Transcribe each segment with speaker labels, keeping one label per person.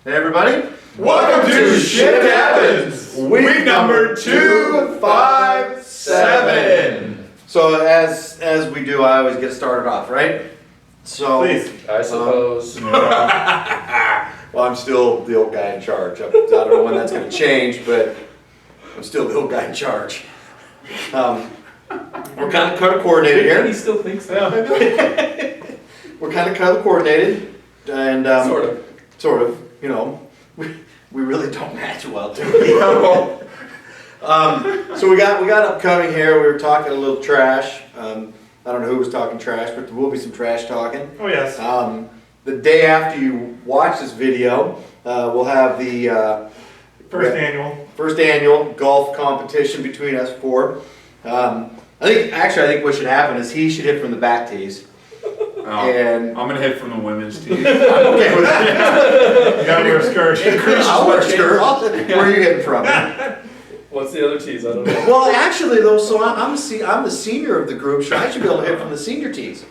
Speaker 1: Hey everybody,
Speaker 2: Welcome to Shit Happens, week number 257.
Speaker 1: So as we do, I always get started off, right? So
Speaker 2: Please, I suppose.
Speaker 1: Well, I'm still the old guy in charge. I don't know when that's going to change, but I'm still the old guy in charge. We're kind of color coordinated here.
Speaker 2: He still thinks that.
Speaker 1: We're kind of color coordinated, and sort of. You know, we really don't match well, do we? So we got upcoming here. We were talking a little trash. I don't know who was talking trash, but there will be some trash talking.
Speaker 2: Oh yes.
Speaker 1: The day after you watch this video, we'll have the first annual golf competition between us four. I think what should happen is he should hit from the back tees. And
Speaker 3: I'm gonna hit from the women's team.
Speaker 1: I'm okay with that.
Speaker 2: You gotta wear a skirt.
Speaker 1: I'll wear a skirt. Where are you getting from?
Speaker 2: What's the other tees? I don't know.
Speaker 1: Well, actually though, so I'm the senior of the group, so I should be able to hit from the senior tees.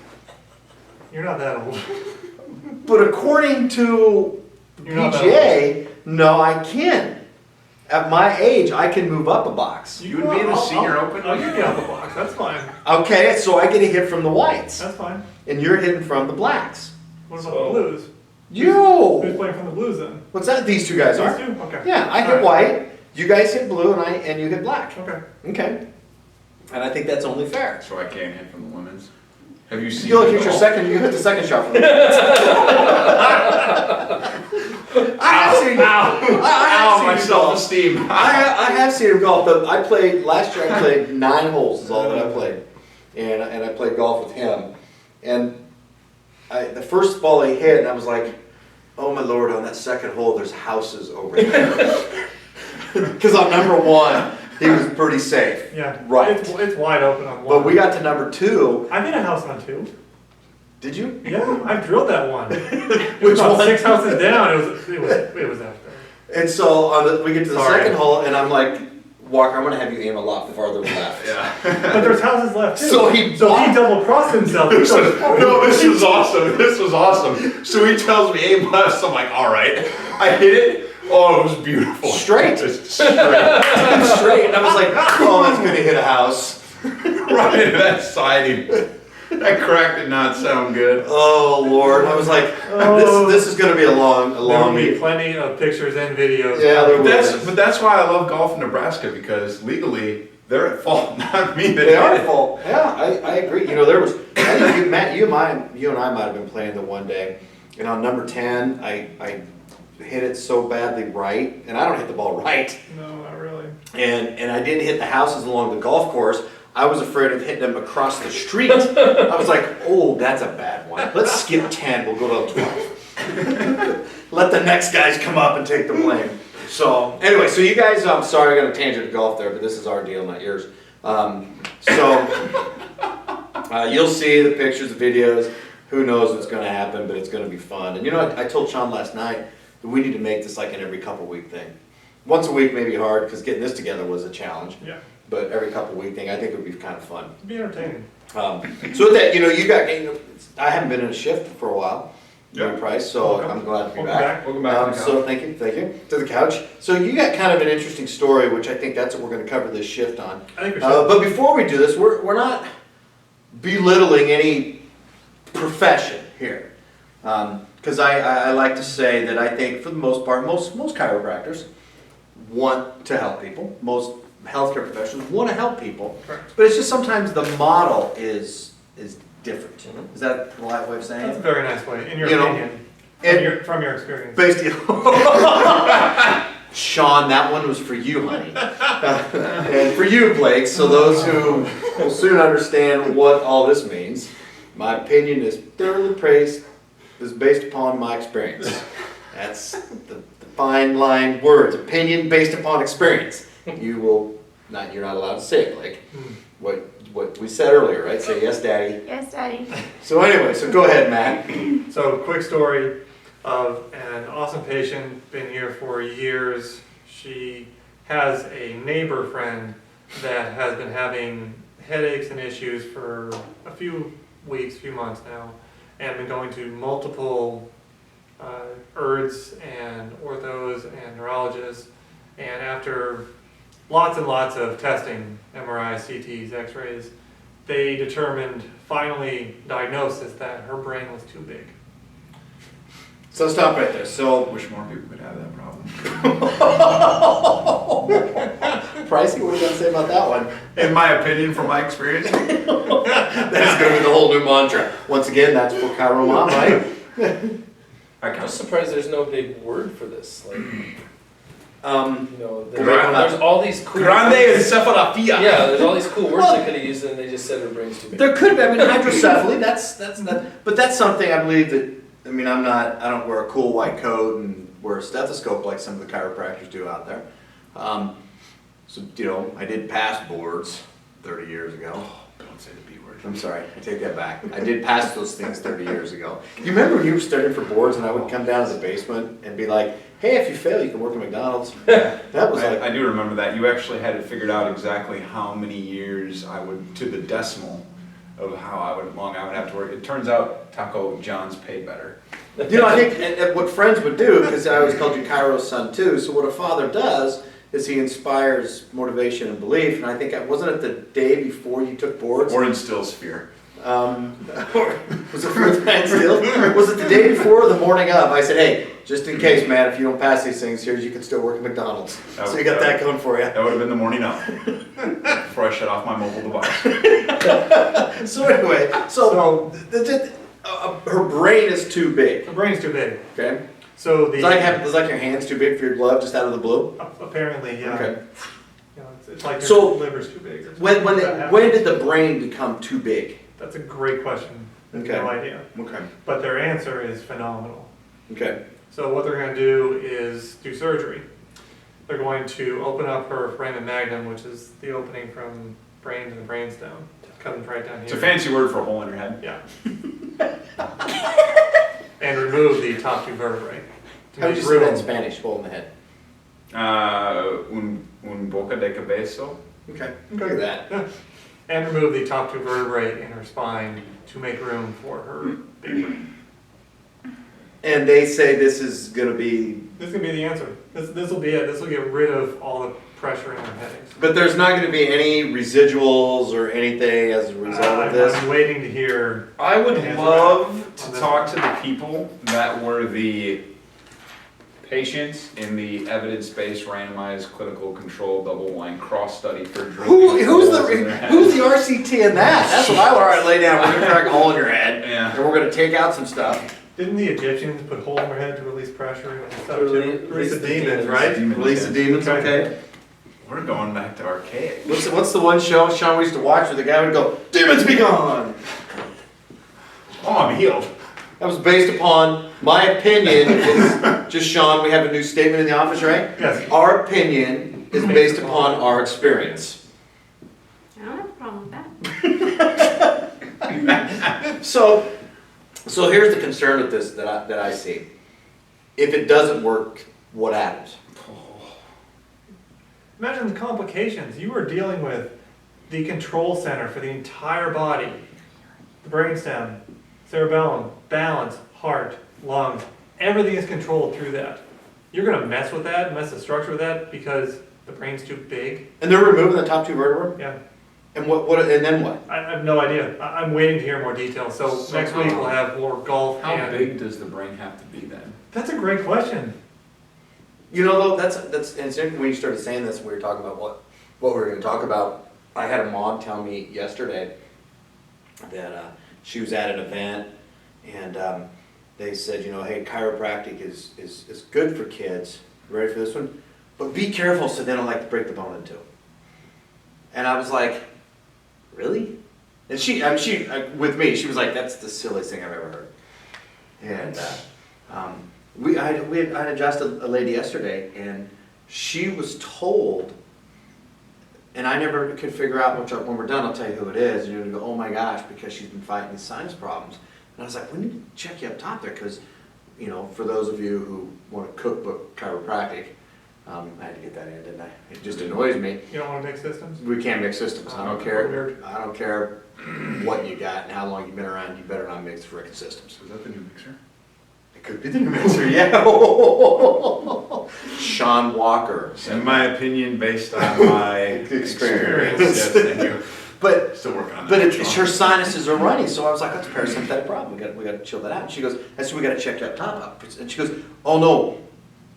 Speaker 2: You're not that old.
Speaker 1: But according to PGA, no, I can't. At my age, I can move up a box.
Speaker 3: You would be in the senior open?
Speaker 2: I'll get you out the box. That's fine.
Speaker 1: Okay, so I get a hit from the whites.
Speaker 2: That's fine.
Speaker 1: And you're hitting from the blacks.
Speaker 2: What about the blues?
Speaker 1: Yo!
Speaker 2: Who's playing from the blues then?
Speaker 1: What's that? These two guys are?
Speaker 2: These two? Okay.
Speaker 1: Yeah, I hit white. You guys hit blue, and you hit black.
Speaker 2: Okay.
Speaker 1: Okay. And I think that's only fair.
Speaker 3: So I can't hit from the women's. Have you seen?
Speaker 1: You'll hit your second. You hit the second shot from the.
Speaker 3: My self-esteem.
Speaker 1: I have seen him golf. But I played last year. I played 9 holes. Is all that I played, and I played golf with him. And the first ball he hit, and I was like, "Oh my Lord!" On that second hole, there's houses over there. Because on number 1, he was pretty safe.
Speaker 2: Yeah.
Speaker 1: Right.
Speaker 2: It's wide open on 1.
Speaker 1: But we got to number 2.
Speaker 2: I've been a house on 2.
Speaker 1: Did you?
Speaker 2: Yeah, I've drilled that one.
Speaker 1: Which
Speaker 2: about
Speaker 1: one?
Speaker 2: 6 houses down. It was out there.
Speaker 1: And so we get to the second hole, and I'm like, Walker, I'm going to have you aim a lot farther left.
Speaker 3: Yeah.
Speaker 2: But there's houses left too.
Speaker 1: So he
Speaker 2: double crossed himself.
Speaker 3: No, this was awesome. This was awesome. So he tells me aim left. So I'm like, all right. I hit it. Oh, it was beautiful.
Speaker 1: Straight.
Speaker 3: Straight.
Speaker 1: Straight. And I was like, oh, that's going to hit a house.
Speaker 3: Right into that siding. That crack did not sound good.
Speaker 1: Oh, Lord. I was like, this is going to be a long
Speaker 2: There will be
Speaker 1: meet.
Speaker 2: plenty of pictures and videos.
Speaker 1: Yeah, there will.
Speaker 3: But that's why I love golf in Nebraska, because legally they're at fault, not me.
Speaker 1: They are at fault. Yeah, I agree. You know, there was, I think Matt, you and I might have been playing the one day, and on number 10, I hit it so badly right, and I don't hit the ball right.
Speaker 2: No, not really.
Speaker 1: And I didn't hit the houses along the golf course. I was afraid of hitting them across the street. I was like, oh, that's a bad one. Let's skip 10, we'll go to 12. Let the next guys come up and take the blame. So, anyway, so you guys, I'm sorry I got a tangent of golf there, but this is our deal, not yours. You'll see the pictures, the videos. Who knows what's going to happen, but it's going to be fun. And you know, I told Sean last night that we need to make this like an every couple week thing. Once a week may be hard, because getting this together was a challenge.
Speaker 2: Yeah.
Speaker 1: But every couple week thing, I think it would be kind of fun.
Speaker 2: It'd be entertaining.
Speaker 1: So with that, you know, I haven't been in a shift for a while, Price, so
Speaker 2: Welcome.
Speaker 1: I'm glad to be
Speaker 2: Welcome
Speaker 1: back.
Speaker 3: Welcome back to the couch.
Speaker 1: So thank you, to the couch. So you got kind of an interesting story, which I think that's what we're going to cover this shift on.
Speaker 2: I think we should.
Speaker 1: But before we do this, we're not belittling any profession here. Because I like to say that I think for the most part, most chiropractors want to help people. Most healthcare professionals want to help people.
Speaker 2: Correct.
Speaker 1: But it's just sometimes the model is different. Mm-hmm. Is that a polite way of saying
Speaker 2: That's a
Speaker 1: it?
Speaker 2: very nice way, in your
Speaker 1: You know,
Speaker 2: opinion. From your experience.
Speaker 1: Based Sean, that one was for you, honey. And for you, Blake, so those who will soon understand what all this means, my opinion is thoroughly praised, is based upon my experience. That's the fine line words, opinion based upon experience. You're not allowed to say it, Blake. What we said earlier, right? Say yes, Daddy.
Speaker 4: Yes, Daddy.
Speaker 1: So anyway, so go ahead, Matt.
Speaker 2: So, quick story of an awesome patient, been here for years. She has a neighbor friend that has been having headaches and issues for a few weeks, few months now, and been going to multiple ERDs and orthos and neurologists, and after lots and lots of testing, MRIs, CTs, X-rays, they determined, finally diagnosis, that her brain was too big.
Speaker 1: So stop right there. So,
Speaker 3: Wish more people could have that problem.
Speaker 1: Pricey, what are you gonna say about that one?
Speaker 3: In my opinion, from my experience.
Speaker 1: That's gonna be the whole new mantra. Once again, that's for Chiro Mom, right?
Speaker 3: I
Speaker 4: I'm
Speaker 3: can
Speaker 4: just surprised there's no big word for this. Like,
Speaker 3: Grande.
Speaker 4: there's all these cool
Speaker 3: Grande
Speaker 4: words.
Speaker 3: encephalopathy.
Speaker 4: Yeah, there's all these cool words
Speaker 1: Well,
Speaker 4: they could have used, and they just said her brain's too big.
Speaker 1: There could be, I mean, hydrocephaly, that's not, but that's something I believe that, I mean, I don't wear a cool white coat and wear a stethoscope like some of the chiropractors do out there. So, you know, I did pass boards 30 years ago.
Speaker 3: Don't say the B word.
Speaker 1: I'm sorry, I take that back. I did pass those things 30 years ago. You remember when you were studying for boards and I would come down to the basement and be like, hey, if you fail, you can work at McDonald's. That was like,
Speaker 3: I do remember that. You actually had it figured out exactly how many years I would, to the decimal, of how long I would have to work. It turns out Taco John's paid better.
Speaker 1: you know, I think and what friends would do, because I always called you Cairo's son too, so what a father does is he inspires motivation and belief, and I think, wasn't it the day before you took boards?
Speaker 3: Or instills fear.
Speaker 1: Was it for the still? Was it the day before or the morning of? I said, hey, just in case, man, if you don't pass these things, here's you can still work at McDonald's. So you got that going for you.
Speaker 3: That would have been the morning of. Before I shut off my mobile device.
Speaker 1: So anyway, her brain is too big.
Speaker 2: The brain's too big.
Speaker 1: Okay.
Speaker 2: So
Speaker 1: It's like your hand's too big for your glove, just out of the blue.
Speaker 2: apparently, yeah.
Speaker 1: Okay.
Speaker 2: You know, it's like your
Speaker 1: So,
Speaker 2: liver's too big.
Speaker 1: When did the brain become too big?
Speaker 2: That's a great question.
Speaker 1: Okay.
Speaker 2: No idea.
Speaker 1: Okay.
Speaker 2: But their answer is phenomenal.
Speaker 1: Okay.
Speaker 2: So what they're going to do is do surgery. They're going to open up her foramen magnum, which is the opening from brain to the brainstem. Comes right down here.
Speaker 3: It's a fancy word for a hole in your head.
Speaker 2: Yeah. And remove the top two vertebrae. to
Speaker 1: How would
Speaker 2: make
Speaker 1: you say that in
Speaker 2: room.
Speaker 1: Spanish? Hole in the head.
Speaker 3: Un boca de cabeza.
Speaker 1: Okay. Look at that.
Speaker 2: Yeah. And remove the top two vertebrae in her spine to make room for her big brain.
Speaker 1: And they say this is going to be,
Speaker 2: This is going to be the answer. This will be it. This will get rid of all the pressure in her headaches.
Speaker 1: but there's not going to be any residuals or anything as a result of this.
Speaker 2: I'm waiting to hear.
Speaker 3: I would
Speaker 2: Answer
Speaker 3: love
Speaker 2: on
Speaker 3: to
Speaker 2: this
Speaker 3: talk to the people that were the patients in the evidence-based randomized clinical control double-blind cross study for drilling
Speaker 1: Who's
Speaker 3: holes in their head.
Speaker 1: the RCT in that? That's what I would. All right, lay down. We're going to crack a hole in your head,
Speaker 3: Yeah.
Speaker 1: and we're going to take out some stuff.
Speaker 2: Didn't the Egyptians put holes in their head to release pressure and stuff
Speaker 4: To
Speaker 2: too? Release the demons, right?
Speaker 1: Release the demons. Okay.
Speaker 3: We're going back to archaic.
Speaker 1: What's the one show Sean we used to watch where the guy would go, "Demons be gone."
Speaker 3: Oh, I'm healed.
Speaker 1: That was based upon my opinion. Is just Sean. We have a new statement in the office, right?
Speaker 2: Yes.
Speaker 1: Our opinion is based upon our experience.
Speaker 5: I don't have a problem with that.
Speaker 1: So here's the concern with this that I see. If it doesn't work, what happens?
Speaker 2: Imagine the complications. You are dealing with the control center for the entire body. The brainstem, cerebellum, balance, heart, lungs. Everything is controlled through that. You're going to mess with that, mess the structure with that because the brain's too big.
Speaker 1: And they're removing the top two vertebrae.
Speaker 2: Yeah.
Speaker 1: And what? And then what?
Speaker 2: I have no idea. I'm waiting to hear more details. So next week we'll have more golf.
Speaker 3: How
Speaker 2: and
Speaker 3: big does the brain have to be then?
Speaker 2: That's a great question.
Speaker 1: You know, though, that's and it's interesting when you started saying this. We were talking about what we were going to talk about. I had a mom tell me yesterday that she was at an event and they said, you know, hey, chiropractic is good for kids. Ready for this one? But be careful so they don't like to break the bone in two. And I was like, really? And she with me, she was like, that's the silliest thing I've ever heard. And I had addressed a lady yesterday, and she was told, and I never could figure out when we're done, I'll tell you who it is, and you're gonna go, oh my gosh, because she's been fighting these sinus problems. And I was like, we need to check you up top there, because, you know, for those of you who want a cookbook chiropractic, I had to get that in, didn't I? It just annoys me.
Speaker 2: You don't want to mix systems?
Speaker 1: We can't mix systems. I don't
Speaker 2: Weird.
Speaker 1: care. I don't care what you got and how long you've been around. You better not mix freaking systems.
Speaker 3: Is that the new mixer?
Speaker 1: It could be the new mixer, yeah. Sean Walker.
Speaker 3: In my opinion, based on my experience, yes, thank you.
Speaker 1: But
Speaker 3: Still working on that.
Speaker 1: But her sinuses are running, so I was like, that's a parasympathetic problem. We got to chill that out. And she goes, I said, we got to check that top up. And she goes, oh no,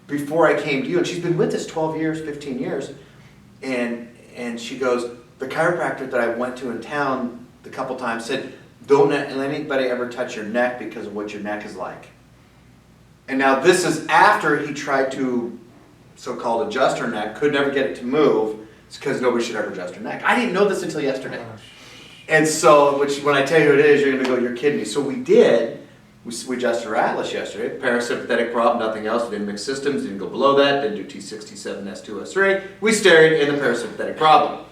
Speaker 1: before I came to you, and she's been with us 12 years, 15 years, and she goes, the chiropractor that I went to in town a couple times said, don't let anybody ever touch your neck because of what your neck is like. And now this is after he tried to so-called adjust her neck, could never get it to move. It's because nobody should ever adjust her neck. I didn't know this until yesterday. And so, when I tell you who it is, you're going to go, you're kidding me. So we did. We adjusted her atlas yesterday. Parasympathetic problem, nothing else. We didn't mix systems, didn't go below that, didn't do T67, S2, S3. We stayed in the parasympathetic problem.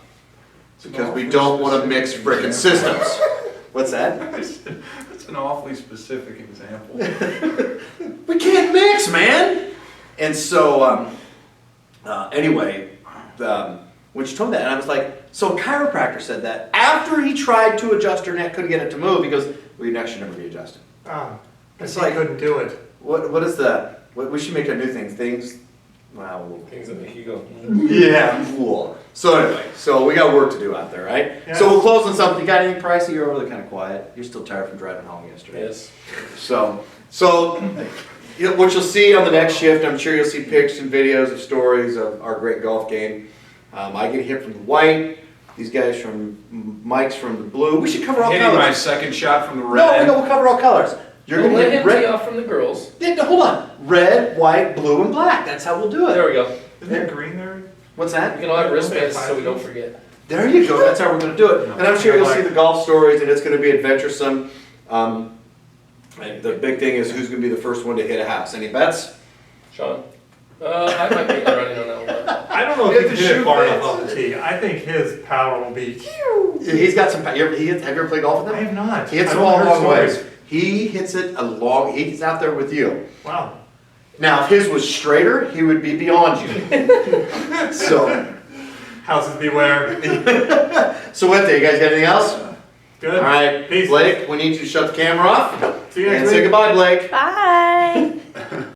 Speaker 1: Because we don't want to mix frickin' systems. What's that?
Speaker 3: That's an awfully specific example.
Speaker 1: We can't mix, man! And so, anyway, when she told me that, and I was like, so a chiropractor said that after he tried to adjust her neck, couldn't get it to move, he goes, well, your neck should never be adjusted.
Speaker 2: It's
Speaker 1: It's
Speaker 2: like,
Speaker 1: like-
Speaker 2: couldn't do it.
Speaker 1: What is the, we should make a new thing, wow.
Speaker 4: Things that make you go.
Speaker 1: Yeah, cool. So anyway, so we got work to do out there, right?
Speaker 2: Yeah.
Speaker 1: So we'll close on something. You got anything pricey? You're really kind of quiet. You're still tired from driving home yesterday.
Speaker 4: Yes.
Speaker 1: So you know, what you'll see on the next shift, I'm sure you'll see pics and videos of stories of our great golf game. I get hit from the white. These guys from Mike's from the blue. We should cover all
Speaker 3: Hitting my
Speaker 1: colors.
Speaker 3: second shot from the
Speaker 1: No,
Speaker 3: red.
Speaker 1: we'll cover all colors. You're
Speaker 4: Don't
Speaker 1: gonna
Speaker 4: let
Speaker 1: hit
Speaker 4: him tee
Speaker 1: red.
Speaker 4: off from the girls.
Speaker 1: Yeah, no, hold on. Red, white, blue, and black. That's how we'll do
Speaker 4: There
Speaker 1: it.
Speaker 4: we go.
Speaker 2: Isn't there green there?
Speaker 1: What's
Speaker 4: You
Speaker 1: that?
Speaker 4: can all have wristbands so we don't forget.
Speaker 1: There you go. That's how we're going to do it. And I'm sure you'll see the golf stories, and it's going to be adventuresome. And the big thing is who's going to be the first one to hit a house. Any bets?
Speaker 4: Sean? I might be running on that one.
Speaker 2: I don't know
Speaker 3: You
Speaker 2: if
Speaker 3: have
Speaker 2: he
Speaker 3: to
Speaker 2: can hit
Speaker 3: shoot
Speaker 2: it far
Speaker 3: fans.
Speaker 2: enough off the tee. I think his power will be.
Speaker 1: He's got some. Have you ever played golf with
Speaker 2: I
Speaker 1: him?
Speaker 2: have not.
Speaker 1: He hits
Speaker 2: I've
Speaker 1: the ball a
Speaker 2: only heard
Speaker 1: long ways.
Speaker 2: stories.
Speaker 1: He hits it a long. He's out there with you.
Speaker 2: Wow.
Speaker 1: Now, if his was straighter, he would be beyond you. So,
Speaker 2: Houses beware.
Speaker 1: so what? You guys got anything else?
Speaker 2: Good.
Speaker 1: All right,
Speaker 2: Peace.
Speaker 1: Blake. We need you to shut the camera off
Speaker 2: See you
Speaker 1: and
Speaker 2: next
Speaker 1: say
Speaker 2: week.
Speaker 1: goodbye, Blake.
Speaker 5: Bye.